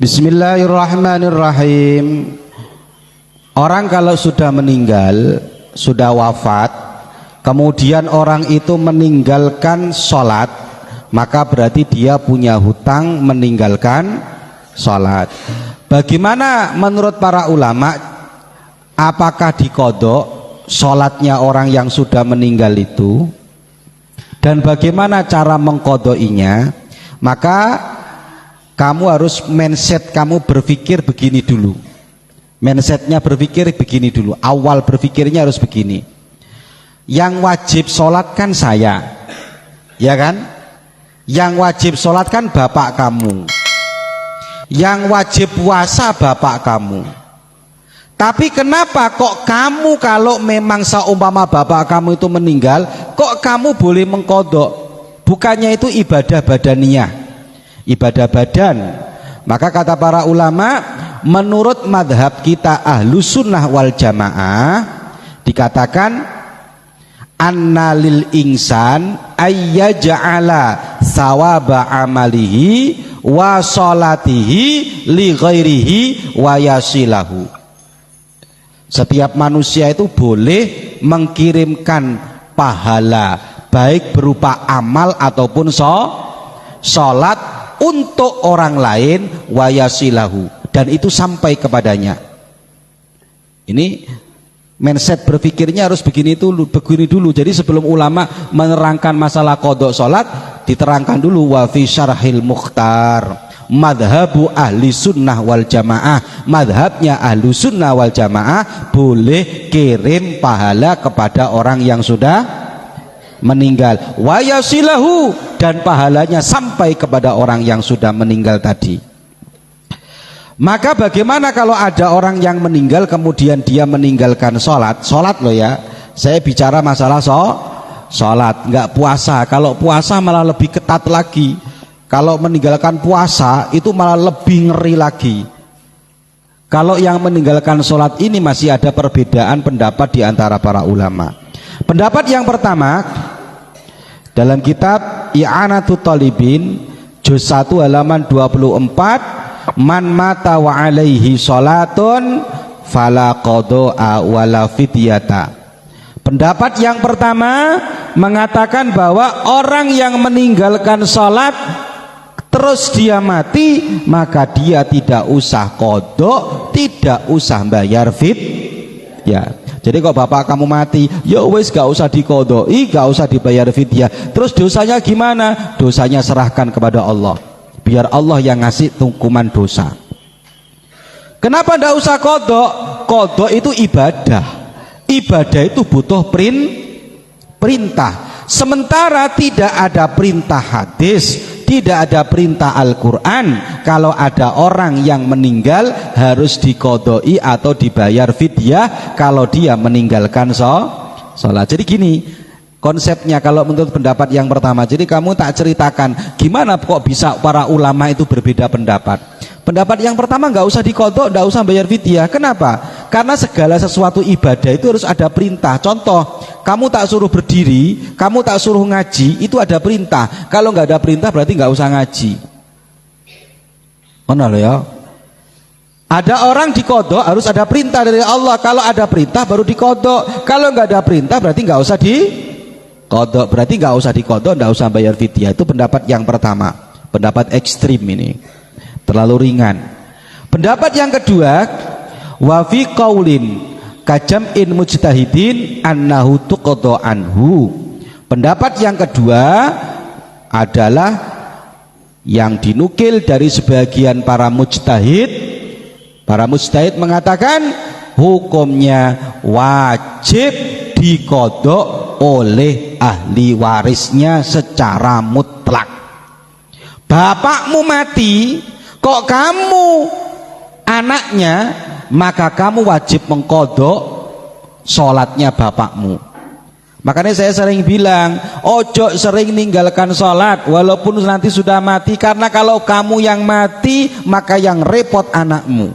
Bismillahirrahmanirrahim. Orang kalau sudah meninggal, sudah wafat, kemudian orang itu meninggalkan sholat, maka berarti dia punya hutang meninggalkan sholat. Bagaimana menurut para ulama, apakah diqodho sholatnya orang yang sudah meninggal itu, dan bagaimana cara mengqodhoinya? Maka kamu harus mindset kamu berpikir begini dulu. Mindsetnya berpikir begini dulu. Awal berpikirnya harus begini. Yang wajib sholat kan saya, ya kan? Yang wajib sholat kan bapak kamu. Yang wajib puasa bapak kamu. Tapi kenapa kok kamu kalau memang seumpama bapak kamu itu meninggal, kok kamu boleh mengqodho? Bukannya itu ibadah badaniyah, ibadah badan. Maka kata para ulama, menurut madhab kita ahlus sunnah wal jamaah, dikatakan anna lil insan ayyaja'ala sawaba amalihi wa sholatihi li ghairihi wa yasilahu. Setiap manusia itu boleh mengirimkan pahala, baik berupa amal ataupun sholat untuk orang lain, wayasilahu, dan itu sampai kepadanya. Ini mindset berpikirnya harus begini dulu. Jadi sebelum ulama menerangkan masalah qodho sholat, diterangkan dulu wa fi syarhil mukhtar madhabu ahli sunnah wal jamaah. Madhabnya ahli sunnah wal jamaah boleh kirim pahala kepada orang yang sudah meninggal, wayasilahu, dan pahalanya sampai kepada orang yang sudah meninggal tadi. Maka bagaimana kalau ada orang yang meninggal kemudian dia meninggalkan sholat loh ya, saya bicara masalah sholat, nggak puasa. Kalau puasa malah lebih ketat lagi. Kalau meninggalkan puasa itu malah lebih ngeri lagi. Kalau yang meninggalkan sholat ini masih ada perbedaan pendapat di antara para ulama. Pendapat yang pertama, dalam kitab I'anatut Talibin juz 1 halaman 24, man mata wa alaihi sholatun fala qadha'a wala fidyata. Pendapat yang pertama mengatakan bahwa orang yang meninggalkan sholat terus dia mati, maka dia tidak usah qadha, tidak usah bayar fidyah. Jadi kok bapak kamu mati, ya wes gak usah diqodhoi, gak usah dibayar fidyah. Terus dosanya gimana? Dosanya serahkan kepada Allah, biar Allah yang ngasih hukuman dosa. Kenapa ndak usah qodho? Qodho itu ibadah. Ibadah itu butuh perintah. Sementara tidak ada perintah hadis, tidak ada perintah Al-Quran kalau ada orang yang meninggal harus diqodhoi atau dibayar fidyah kalau dia meninggalkan sholat. Jadi gini konsepnya kalau menurut pendapat yang pertama. Jadi kamu tak ceritakan gimana kok bisa para ulama itu berbeda pendapat. Pendapat yang pertama nggak usah diqodho, nggak usah bayar fidyah. Kenapa? Karena segala sesuatu ibadah itu harus ada perintah. Contoh, kamu tak suruh berdiri, kamu tak suruh ngaji, itu ada perintah. Kalau nggak ada perintah berarti nggak usah ngaji. Mana ya? Ada orang diqodho harus ada perintah dari Allah. Kalau ada perintah baru diqodho. Kalau nggak ada perintah berarti nggak usah diqodho. Berarti nggak usah diqodho, nggak usah bayar fidyah. Itu pendapat yang pertama. Pendapat ekstrim ini, terlalu ringan. Pendapat yang kedua, wa fi qaulin kajam'in mujtahidin annahu tuqadha anhu. Pendapat yang kedua adalah yang dinukil dari sebagian para mujtahid. Para mujtahid mengatakan hukumnya wajib diqodho oleh ahli warisnya secara mutlak. Bapakmu mati, kok kamu anaknya, maka kamu wajib mengqodho sholatnya bapakmu. Makanya saya sering bilang, ojo sering ninggalkan sholat walaupun nanti sudah mati, karena kalau kamu yang mati maka yang repot anakmu.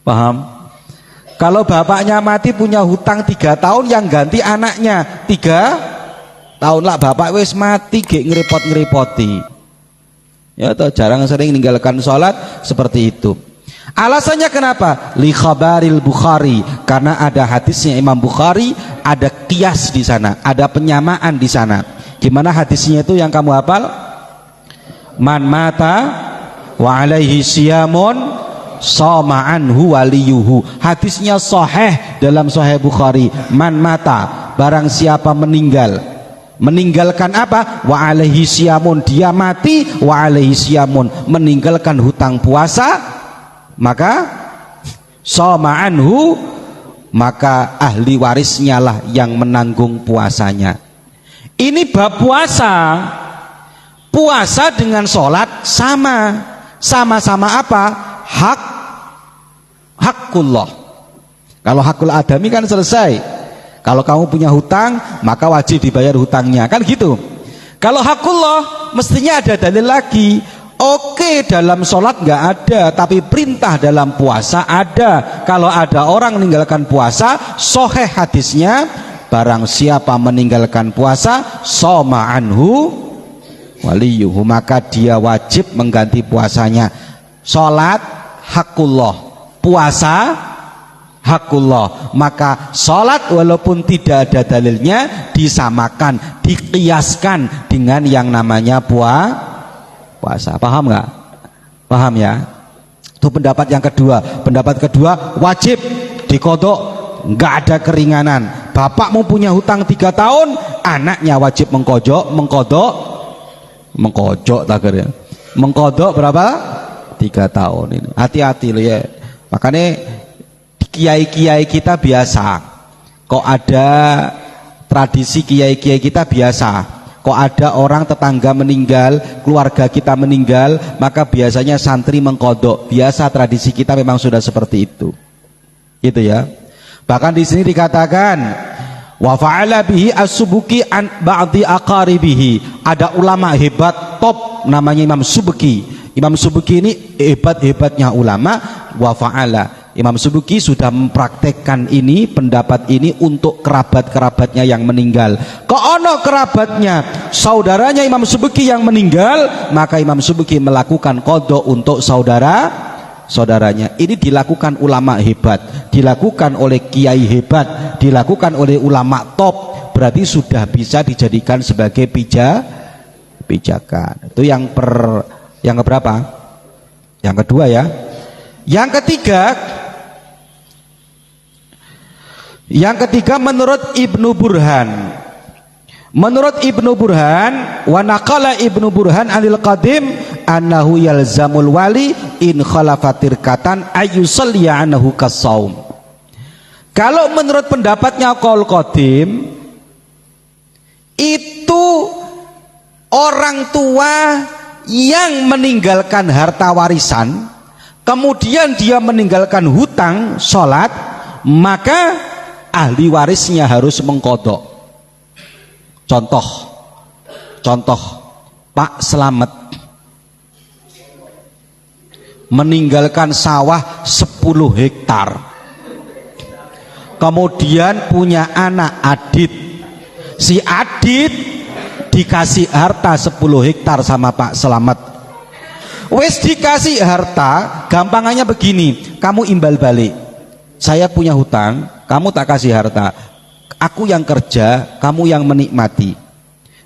Paham? Kalau bapaknya mati punya hutang 3 tahun, yang ganti anaknya 3 tahun lah. Bapak wis mati gek ngerepot-ngerepoti. Ya toh, jarang sering meninggalkan sholat seperti itu. Alasannya kenapa? Li khabaril Bukhari, karena ada hadisnya Imam Bukhari, ada qiyas di sana, ada penyamaan di sana. Gimana hadisnya itu yang kamu hafal? Man mata wa alaihi siyamun shoma anhu waliyuhu. Hadisnya sahih dalam Sahih Bukhari. Man mata, barang siapa meninggalkan apa? Wa alaihi siyamun, dia mati, wa alaihi siyamun, meninggalkan hutang puasa, maka shoma anhu, maka ahli warisnya lah yang menanggung puasanya. Ini bab puasa. Puasa dengan sholat sama-sama apa? Hakullah. Kalau hakul adami kan selesai. Kalau kamu punya hutang, maka wajib dibayar hutangnya, kan gitu. Kalau hakullah mestinya ada dalil lagi. Oke, dalam sholat nggak ada, tapi perintah dalam puasa ada. Kalau ada orang meninggalkan puasa, sahih hadisnya, barang siapa meninggalkan puasa, shoma anhu waliyuhu, maka dia wajib mengganti puasanya. Sholat hakullah, puasa hakullah, maka sholat walaupun tidak ada dalilnya disamakan, dikiaskan dengan yang namanya puasa. Paham nggak? Paham ya? Itu pendapat yang kedua. Pendapat kedua, wajib dikodok, nggak ada keringanan. Bapakmu punya hutang 3 tahun, anaknya wajib mengkodok berapa? 3 tahun ini. Hati-hati loh ya. Makanya kiai-kiai kita biasa. Kok ada tradisi kiai-kiai kita biasa. Kok ada orang tetangga meninggal, keluarga kita meninggal, maka biasanya santri mengkodok. Biasa tradisi kita memang sudah seperti itu. Gitu ya. Bahkan di sini dikatakan wa fa'ala bihi as-Subki an ba'di aqaribihi. Ada ulama hebat top namanya Imam Subki. Imam Subki ini hebat-hebatnya ulama. Wa fa'ala, Imam Subki sudah mempraktekkan ini, pendapat ini untuk kerabat-kerabatnya yang meninggal. Kalau kerabatnya, saudaranya Imam Subki yang meninggal, maka Imam Subki melakukan qada untuk saudaranya. Ini dilakukan ulama hebat, dilakukan oleh kiai hebat, dilakukan oleh ulama top, berarti sudah bisa dijadikan sebagai pijakan. Itu yang keberapa? Yang kedua ya. Yang ketiga menurut Ibnu Burhan. Menurut Ibnu Burhan, wa naqala Ibnu Burhan anil qadim annahu yalzamul wali in khalafatir katan ayyusalliya anhu kasaum. Kalau menurut pendapatnya qaul qadim, itu orang tua yang meninggalkan harta warisan, kemudian dia meninggalkan hutang sholat, maka ahli warisnya harus mengkodok. Contoh Pak Slamet meninggalkan sawah 10 hektar, kemudian punya anak Adit. Si Adit dikasih harta 10 hektar sama Pak Slamet. Wes dikasih harta, gampangannya begini, kamu imbal balik. Saya punya hutang, kamu tak kasih harta. Aku yang kerja, kamu yang menikmati.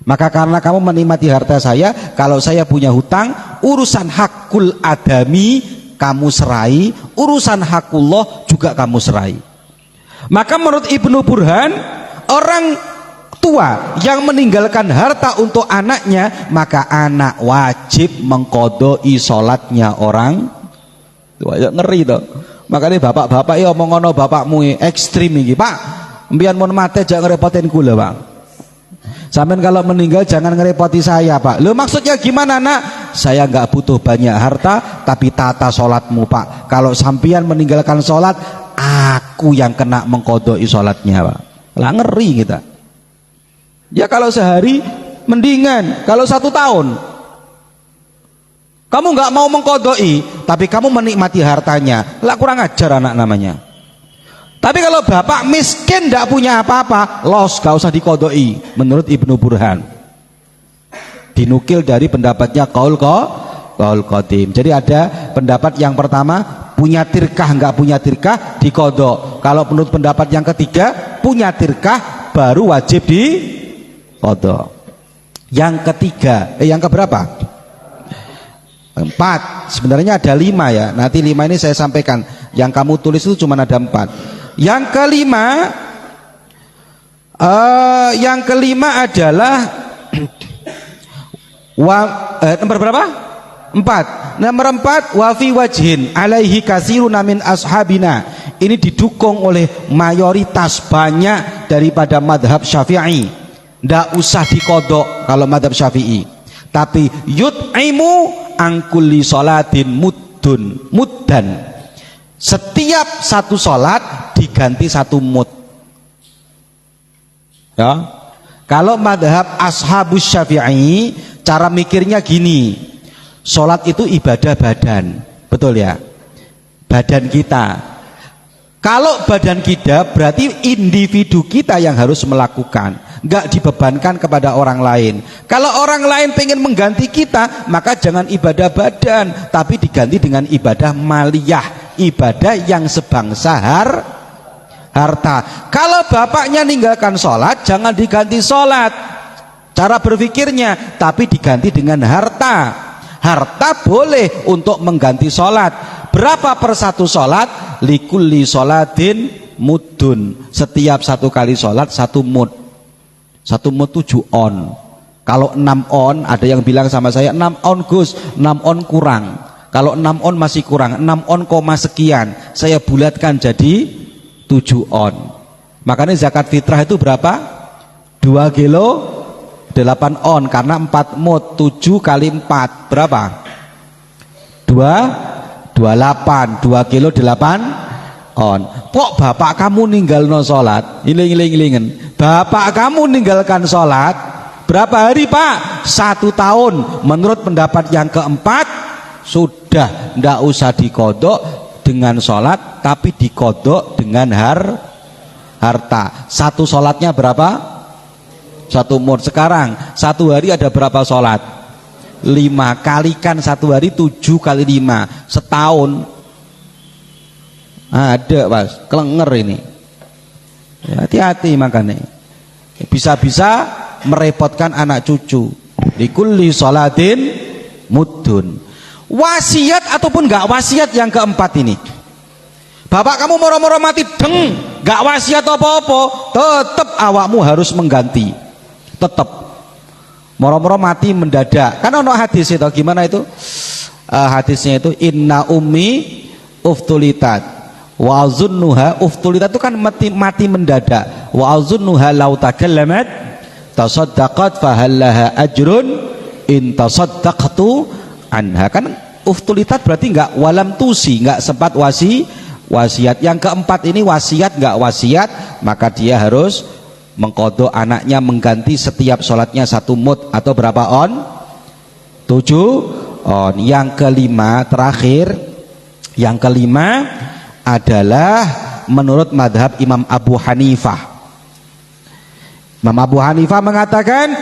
Maka karena kamu menikmati harta saya, kalau saya punya hutang, urusan hakul adami kamu serai, urusan hakullah juga kamu serai. Maka menurut Ibnu Burhan, orang tua yang meninggalkan harta untuk anaknya, maka anak wajib mengkodoi sholatnya orang tua. Ya, ngeri toh. Makanya bapak-bapak ya omong ngono bapakmu ekstrim iki, Pak. Mbiyen mun mate jangan ngerepotin kula, Pak. Sampean kalau meninggal jangan ngerepoti saya, Pak. Loh, maksudnya gimana, Nak? Saya nggak butuh banyak harta, tapi tata sholatmu, Pak. Kalau sampean meninggalkan sholat, aku yang kena mengkodoi sholatnya, Pak. Lah ngeri kita. Ya kalau sehari mendingan, kalau 1 tahun kamu nggak mau mengkodoi, tapi kamu menikmati hartanya, lah kurang ajar anak namanya. Tapi kalau bapak miskin tidak punya apa-apa, los, gak usah dikodoi. Menurut Ibnu Burhan, dinukil dari pendapatnya qaul qaul qadim. Jadi ada pendapat yang pertama, punya tirkah enggak punya tirkah diqadha. Kalau menurut pendapat yang ketiga, punya tirkah baru wajib diqadha. Yang ketiga, yang keberapa? 4. Sebenarnya ada 5 ya. Nanti 5 ini saya sampaikan. Yang kamu tulis itu cuma ada 4. Yang kelima adalah nomor berapa? 4. Nomor 4, wa fi wajhin alaihi katsiruna min ashabina. Ini didukung oleh mayoritas banyak daripada madhab Syafi'i. Ndak usah dikodok kalau madhab Syafi'i. Tapi yut'imu angkulli sholatin muddan. Setiap satu sholat diganti satu mud. Ya. Kalau madhab ashabus Syafi'i, cara mikirnya gini, sholat itu ibadah badan, betul ya, badan kita. Kalau badan kita berarti individu kita yang harus melakukan, nggak dibebankan kepada orang lain. Kalau orang lain pengen mengganti kita, maka jangan ibadah badan, tapi diganti dengan ibadah maliyah, ibadah yang sebangsa harta. Kalau bapaknya ninggalkan sholat, jangan diganti sholat cara berpikirnya, tapi diganti dengan harta. Harta boleh untuk mengganti sholat. Berapa per satu sholat? Likulli sholatin mudun. Setiap satu kali sholat satu mud. Satu mud 7 on. Kalau 6 on, ada yang bilang sama saya 6 on Gus, 6 on kurang. Kalau 6 on masih kurang, 6 on koma sekian, saya bulatkan jadi 7 on. Makanya zakat fitrah itu berapa? 2 kilo 8 on, karena 4 mud. 7 kali 4 berapa? 28. 2 kilo 8 on. Kok bapak kamu ninggal no sholat? Iling-iling-ilingen. Bapak kamu ninggalkan sholat berapa hari pak? 1 tahun. Menurut pendapat yang keempat, sudah ndak usah dikodok dengan sholat, tapi dikodok dengan harta. Satu sholatnya berapa? 1 mud. Sekarang 1 hari ada berapa sholat? 5. Kalikan 1 hari 7 kali 5 setahun. Ada mas, kelenger ini. Hati-hati makanya. Bisa-bisa merepotkan anak cucu. Likulli sholatin mudun. Wasiat ataupun enggak wasiat yang keempat ini. Bapak kamu moro-moro mati deng, enggak wasiat apa-apa, tetap awakmu harus mengganti. Tetap. Moro-moro mati mendadak. Kan ono hadis itu, gimana itu? Hadisnya itu inna ummi uftulitat wa azunnuha. Uftulitat itu kan mati mendadak. Wa azunnuha law takallamat tasaddaqat fahallaha ajrun in tasaddaqtu anha. Kan uftulitat berarti enggak walam tusi, enggak sempat wasiat. Yang keempat ini wasiat enggak wasiat, maka dia harus mengkodok anaknya, mengganti setiap sholatnya 1 mud atau berapa on? 7 on. Yang kelima terakhir, yang kelima adalah menurut madhab Imam Abu Hanifah. Imam Abu Hanifah mengatakan,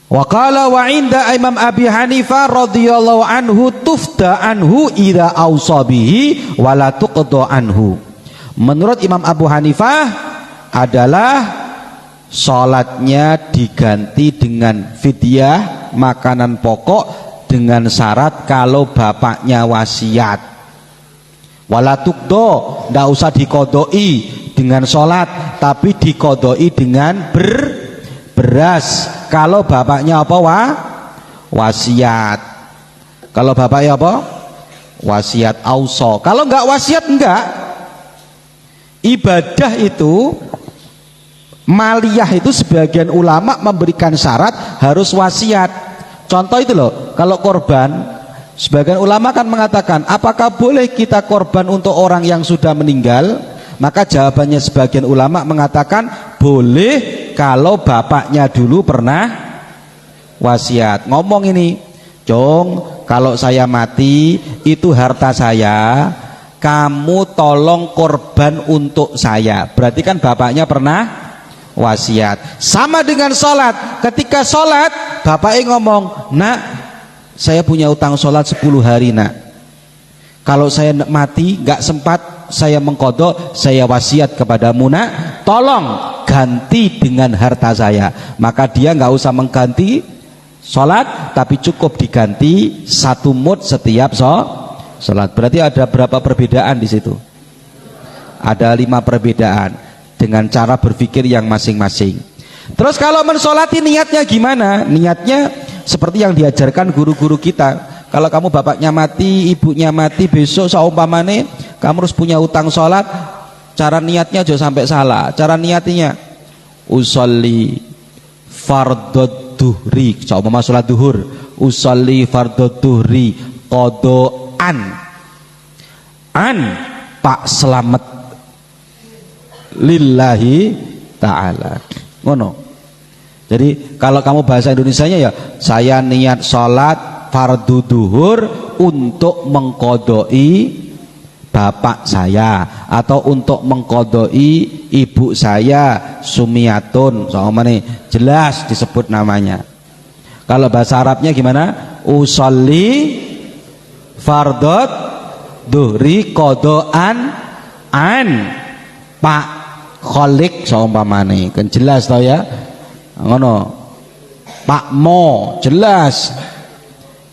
wa qala wa inda Imam Abi Hanifah radhiyallahu anhu tufda anhu idza awsa bihi wa la tuqda anhu. Menurut Imam Abu Hanifah adalah sholatnya diganti dengan fidyah makanan pokok dengan syarat kalau bapaknya wasiat. Wala tuqda, ndak usah dikodoi dengan sholat, tapi dikodoi dengan beras. Kalau bapaknya apa? Wasiat. Kalau bapaknya apa? Wasiat auso. Kalau enggak wasiat enggak. Ibadah itu, maliyah itu sebagian ulama memberikan syarat harus wasiat. Contoh itu loh, kalau korban, sebagian ulama kan mengatakan, apakah boleh kita korban untuk orang yang sudah meninggal? Maka jawabannya sebagian ulama mengatakan boleh kalau bapaknya dulu pernah wasiat. Ngomong ini, Jong, kalau saya mati itu harta saya, kamu tolong korban untuk saya. Berarti kan bapaknya pernah wasiat. Sama dengan sholat. Ketika sholat, bapaknya ngomong, nak, saya punya utang sholat 10 hari nak, kalau saya mati nggak sempat saya mengkodok, saya wasiat kepadamu nak, tolong ganti dengan harta saya. Maka dia nggak usah mengganti sholat, tapi cukup diganti 1 mud setiap sholat. Berarti ada berapa perbedaan di situ? Ada 5 perbedaan dengan cara berpikir yang masing-masing. Terus kalau mensolati niatnya gimana? Niatnya seperti yang diajarkan guru-guru kita. Kalau kamu bapaknya mati, ibunya mati, besok saumpamane kamu harus punya utang sholat, cara niatnya jangan sampai salah. Cara niatnya usolli fardod duhri, saumpama sholat duhur, usolli fardod duhri kodoan pak selamat lillahi ta'ala, ngono. Jadi kalau kamu bahasa Indonesianya ya, saya niat sholat fardu duhur untuk mengkodoi bapak saya, atau untuk mengkodoi ibu saya sumiyatun, sama nih jelas disebut namanya. Kalau bahasa Arabnya gimana? Usolli fardot duhri kodoan an pak kholik, saumpamane kan jelas tau ya, ngono. Pak Mo jelas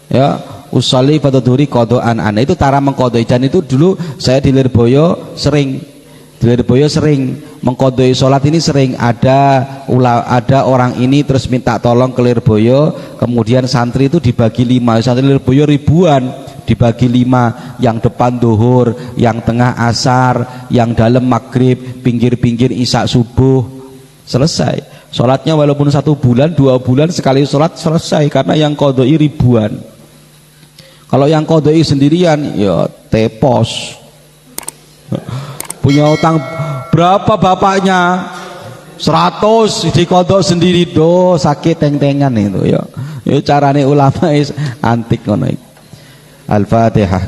ya, usolli fardoduri kodoan an, itu cara mengkodoi. Dan itu dulu saya di Lirboyo sering mengkodoi sholat ini, sering ada orang ini terus minta tolong ke Lirboyo, kemudian santri itu dibagi 5, santri Lirboyo ribuan, dibagi 5, yang depan duhur, yang tengah asar, yang dalam maghrib, pinggir-pinggir isya subuh. Selesai sholatnya, walaupun 1 bulan 2 bulan sekali sholat selesai, karena yang kodoi ribuan. Kalau yang kodoi sendirian ya tepos, punya utang berapa bapaknya 100 dikodok sendiri, do sakit teng-tengan itu ya. Carane ulama is antik ngono. Al-Fatihah.